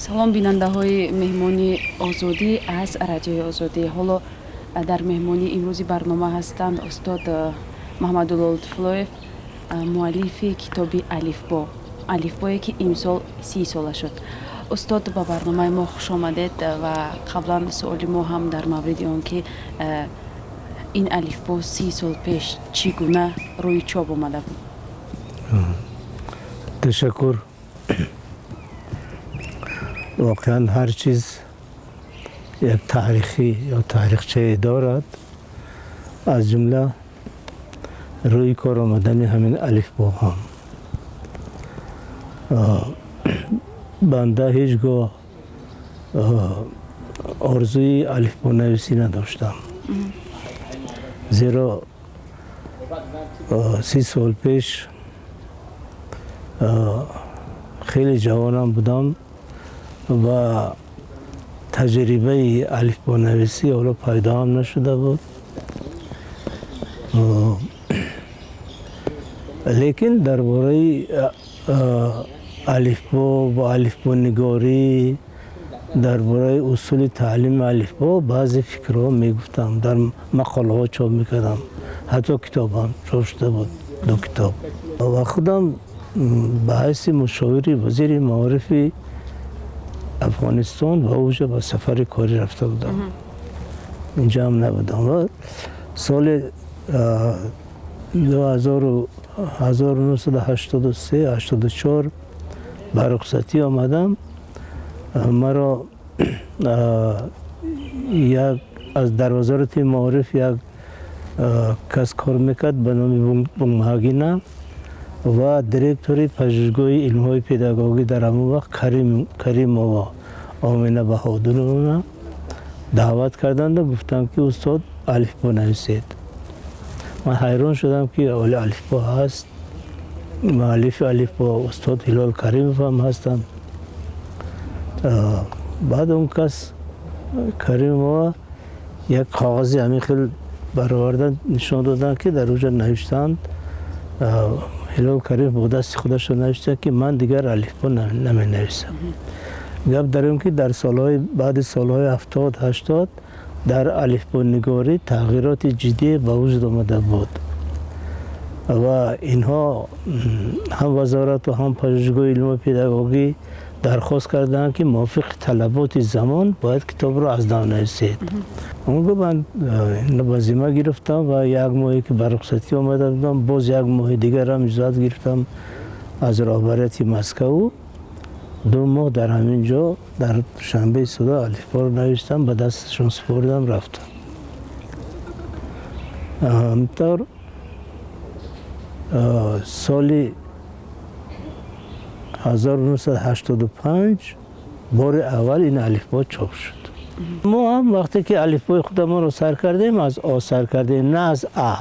салом бинандаҳои меҳмони озодӣ аз радиои озодӣ. ҳоло дар меҳмонии имрӯзи барнома ҳастанд устод Муҳаммадулло Лутфуллоев, муаллифи китоби алифбое ки имсол 30 сола шуд. устод, ба барномаи мо хуш омадед ва қаблан суоли мо ҳам дар мавриди он ки ин алифбо 30 сол пеш чӣ гуна рӯи чоп омада буд? تشکر. واقعا هر چیز یک تاریخی یا تاریخچه دارد، از جمله روی کار آمدن همین الفبا هم. بنده هیچگاه آرزوی الفبا نویسی نداشتم، زیرا 30 سال پیش خیلی جوانم بودم و تجربه الفبا نویسی حالا پیدا هم نشده بود. لیکن درباره الفبا و الفبا نگاری، درباره اصول تعلیم الفبا بعضی فکرها میگفتم، در مقاله ها چاپ میکردم، حتی کتاب هم چاپ شده بود، 2 کتاب. و خودم به حیث مشاوری وزیر معارف افغانستان و اوجا به سفر کاری رفته بودم. اینجا هم نبودم و سال 1983-84 به رخصتی آمدم. مرا یک از در وزارت معارف یک کس کار میکرد به نام بونگهاگینا و دیرکتوری پژوهشگاه علم‌های پداگوژی در همون وقت کریم و آمینه بهادر دعوت کردند و گفتند که استاد الفبا نویسید. من حیران شدم که الفبا هست، مؤلف الفبا استاد هلال کریموف هم هستم. بعد اون کس کریموف یک کاغذی همین خیلی برآوردن نشان دادن که در اونجا نوشتند، هلال کریم با دست خودش رو نوشته که من دیگر الفبا نمی نویسم. گپ داریم که در سالهای بعد سالهای 70-80 در الفبا نگاری تغییرات جدی به وجود آمده بود و اینها هم وزارت و هم پژوهشگاه علم و پداگوژی درخواست کردند که موافق طلبات زمان باید کتاب رو از نو نویسید. اون گفت من لازمه گرفتم و یک ماهی که به رخصتی آمده بودم، باز یک ماه دیگر هم اجازه گرفتم از رهبریت مسکو. 2 ماه در همینجا در شنبه صدا الفبا رو نوشتم، به دستشون سپردم، رفتم. همینطور سال 1985 بار اول این الفبا چاپ شد. ما هم وقتی که الفبای خودمون رو سر کردیم از آ سر کردیم، نه از ا.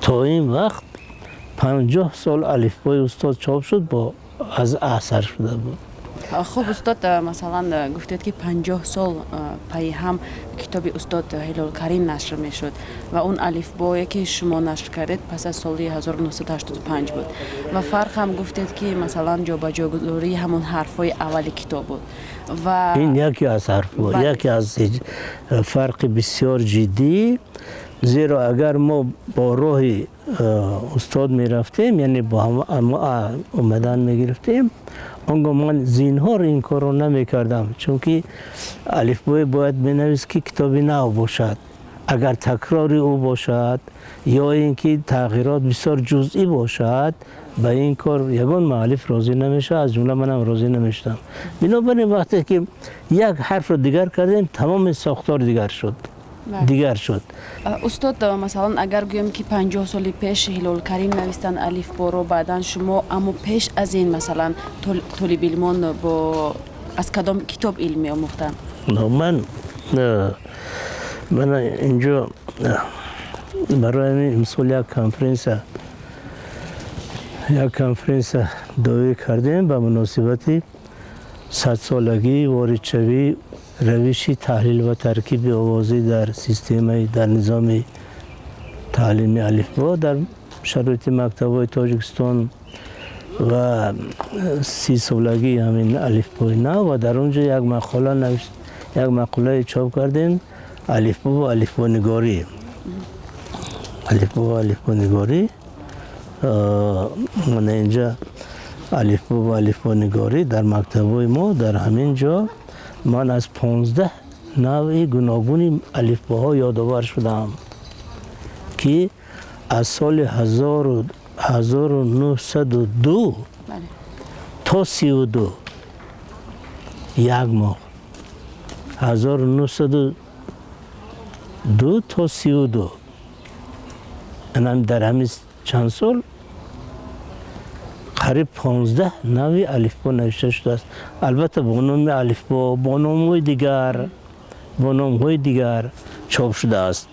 تا این وقت 50 سال الفبای استاد چاپ شد با از ا سر شده بود. خب استاد، مثلا گفتید که 50 سال پی هم کتاب استاد هلال کریم نشر میشد و اون الفبایی که شما نشر کردید پس از سال 1985 بود و فرق هم گفتید که مثلا جابجاگذاری همون حرفای اول کتاب بود و این یکی از حرفها، یکی از فرق بسیار جدی، زیرا اگر ما با راه استاد می رفتیم، یعنی با هم اومدن می گرفتیم، اونگاه من زینهار این کار رو نمی کردم، چون که الفبای باید بنویس که کتابی نو باشد. اگر تکراری او باشد یا اینکه تغییرات بسیار جزئی باشد، به این کار یگان مؤلف راضی نمیشه، از جمله منم راضی نمیشدم. بنابراین وقتی که یک حرف رو دیگر کردیم، تمام ساختار دیگر شد. استاد، مثلا اگر گویم که 50 سال پیش هلال کریم نوشتن الفبا رو، بعدن شما اما پیش از این مثلا طالب علمان با از کدام کتاب علمی آموختن؟ من اینجا برای امسال یک کنفرانس دعوی کردیم به مناسبت 100 سالگی وارد شوی روش تحلیل و ترکیب آوازی در سیستم در نظام تعلیمی الفبا در شرایط مکتب‌های تاجیکستان و 30 سالگی همین الفبای نو و در اونجا یک مقاله چاپ کردیم الفبا و الفبا نگاری. الفبا و الفبا نگاری من اینجا الفبا و الفبا نگاری در مکتبای ما در همین جا من از 15 نوع گوناگون الفباها یادآور شدم که از سال 1902 تا 32 یک ماه 1902 تا 32 انم در همین چند سال قریب 15 نوع الفبا نوشته شده است. البته با نام الفبا با نام‌های دیگر چاپ شده است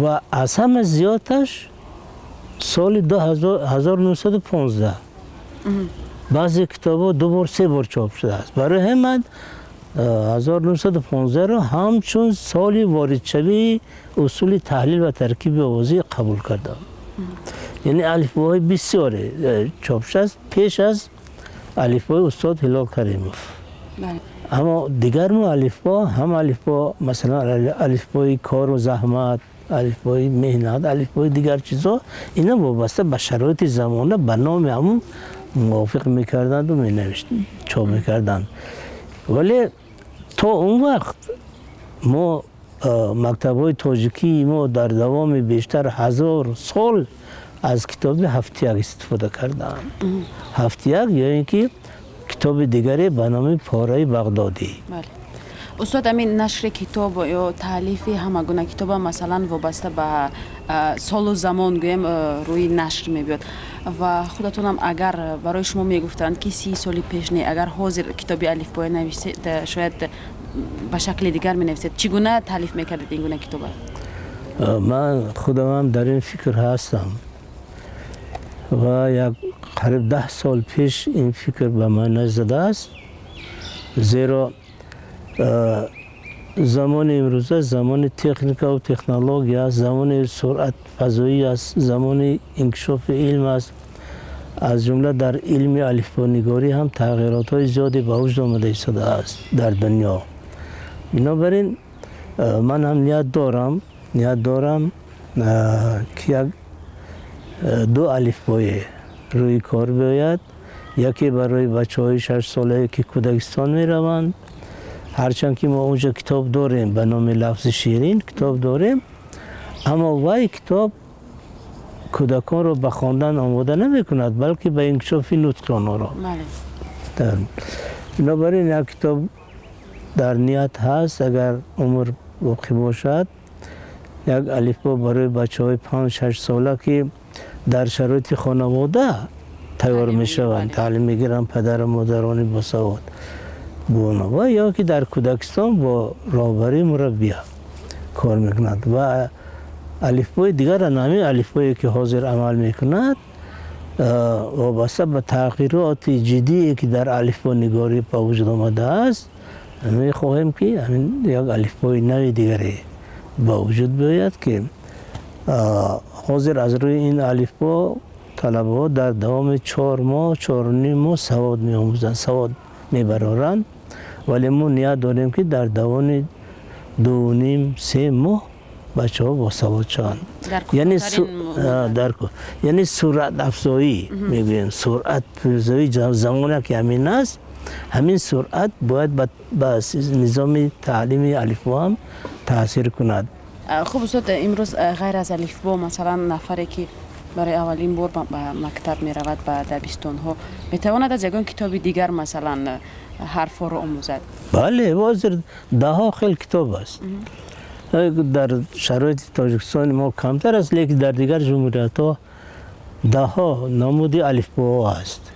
و از همه زیادش سال 1915 بعضی کتاب‌ها 2 بار 3 بار چاپ شده است. برای همین 1915 را همچون سال واردشوی اصول تحلیل و ترکیب آوازی قبول کردم. یعنی الفباهای بسیاری چاپ شده است پیش از الفبای استاد هلال کریموف. اما دیگر نوع الفبا هم الفبا مثلا الفبای کار و زحمت، الفبای مهنت، الفبای دیگر چیزا اینا وابسته به شرایط زمانه به نام همون موافق میکردند و مینوشتند چاپ میکردند. ولی تا اون وقت ما مکتب‌های تاجیکی ما در دوام بیشتر 1000 سال از کتاب هفتیک استفاده کردند. هفتیک یا اینکه کتاب دیگری به نام پاره بغدادی. بله. استاد همین نشر کتاب یا تالیف همگونه کتاب مثلا وابسته به سال و زمان گویم روی نشر میبید و خودتون هم اگر برای شما میگفتند که 30 سال پیش نه اگر حاضر کتابی الفبای نوشته شاید به شکل دیگر می نویسید چگونه تالیف میکردید این گونه کتاب؟ من خودم هم در این فکر هستم و یک قریب 10 سال پیش این فکر به من نزده است، زیرا زمان امروزه زمان تکنیک و تکنولوژی است، زمان سرعت فضایی است، زمان انکشاف علم است. از جمله در علم الفبا نگاری هم تغییرات های زیادی به وجود آمده شده است در دنیا. بنابراین من هم نیت دارم که یک 2 الفبای روی کار بیاید. یکی برای بچه‌های 6 ساله که کودکستان می روند، هرچند که ما اونجا کتاب داریم به نام لفظ شیرین کتاب داریم، اما وای کتاب کودکان را به خواندن آماده نمی کند بلکه به انکشاف نطق آنها را. بنابراین یک کتاب در نیت هست اگر عمر باقی باشد، یک الفبا برای بچه‌های 5-6 ساله که در شرایط خانواده تیار می شوند، تعلیم می گیرند، پدر و مادران باسواد بونا و یا که در کودکستان با راهبری مربی کار میکند و الفبای دیگر نامی الفبایی که حاضر عمل میکند وابسته به تغییرات جدی که در الفبا نگاری به وجود آمده است، می خواهیم که همین یک الفبای نوی دیگری با وجود بیاید که حاضر از روی این الفبا طلبه ها در دوام 4 ماه 4.5 ماه سواد می آموزند، سواد می برارند، ولی ما نیت داریم که در دوام 2.5-3 ماه بچه ها با سواد شوند. یعنی سرعت افزایی میگوییم، سرعت افزایی زمانی که همین است، همین سرعت باید به نظام تعلیمی الفبا هم تاثیر کند. خب استاد امروز غیر از الفبا مثلا نفری که برای اولین بار به مکتب می رود به دبستان ها می تواند از یگان کتابی دیگر مثلا حرف ها را آموزد؟ بله، واضح 10 خیلی کتاب است. در شرایط تاجیکستان ما کمتر است، لیکن در دیگر جمهوریت ها 10 نمودی الفبا است.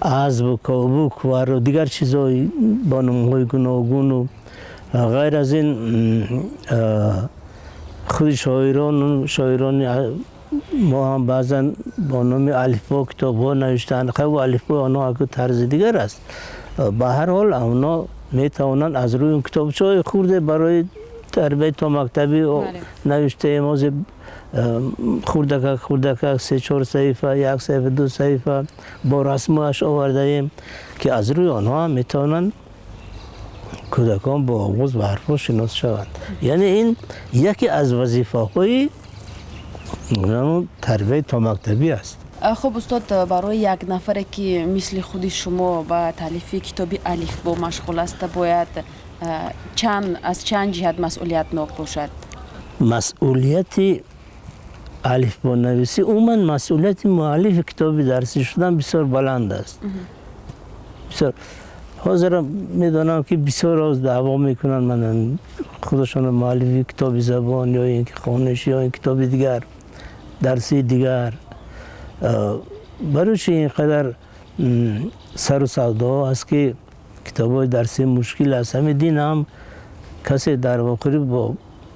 ازب، کابوک و دیگر چیزهای با نام‌های گوناگون و غیر از این خود شاعران ما هم بعضا با نام الفبا کتاب‌ها نوشتند. خب الفبا آنها یک طرز دیگر است. به هر حال اونا می توانند از روی کتابچه‌های خورده برای تربیت تا مکتبی نوشته خوردکک 3-4 صحیفه، 1 صحیفه، 2 صحیفه با رسمش آورده ایم که از روی آنها هم میتونن کودکان با آواز و حرفا شناس شوند. یعنی این یکی از وظیفه های تربیت تا مکتبی است. خب استاد، برای یک نفر که مثل خود شما با تالیف کتابی الفبا مشغول است باید از چند جهت مسئولیتناک باشد؟ مسئولیت الفبا نویسی عموما مسئولیت مؤلف کتاب درسی شدن بسیار بلند است. بسیار حاضر میدانم که بسیار از دعوا میکنن من خودشان مؤلف کتاب زبان یا این خوانش یا این کتاب دیگر درسی دیگر برای چی اینقدر سر و سودا است که کتاب درسی مشکل است. همین دین هم کسی در واقع با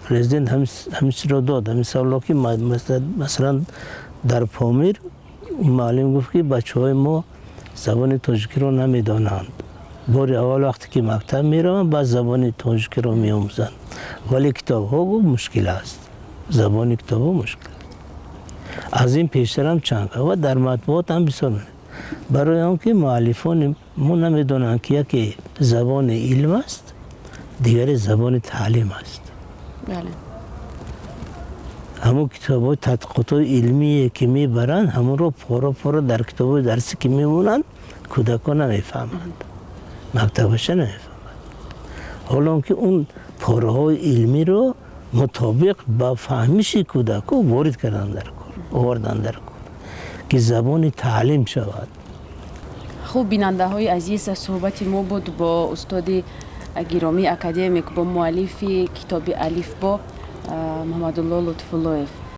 پرزیدنت همیشه را داد. همین سالا که مثلا در پامیر معلم گفت که بچه های ما زبان تاجیکی را نمیدانند. بار اول وقتی که مکتب میروند بعد زبان تاجیکی را میآموزند، ولی کتاب ها مشکل است، زبان کتاب ها مشکل. از این پیشتر هم چند و در مطبوعات هم بسیار برای هم که مؤلفان ما نمیدانند که یکی زبان علم است، دیگری زبان تعلیم است. بله. همون کتاب های تحقیقات علمی که میبرند همون رو پارا در کتاب های درسی که میمونند کودکان نمیفهمند، مکتبش نمیفهمند. حالا که اون پاره های علمی رو مطابق با فهمش کودک وارد کردن در کار، آوردن در کار که زبان تعلیم شود. خوب بیننده های عزیز، صحبت ما بود با استاد گرامی اکادمیک با مؤلف کتاب الفبا محمدالله لطف‌اللهیف.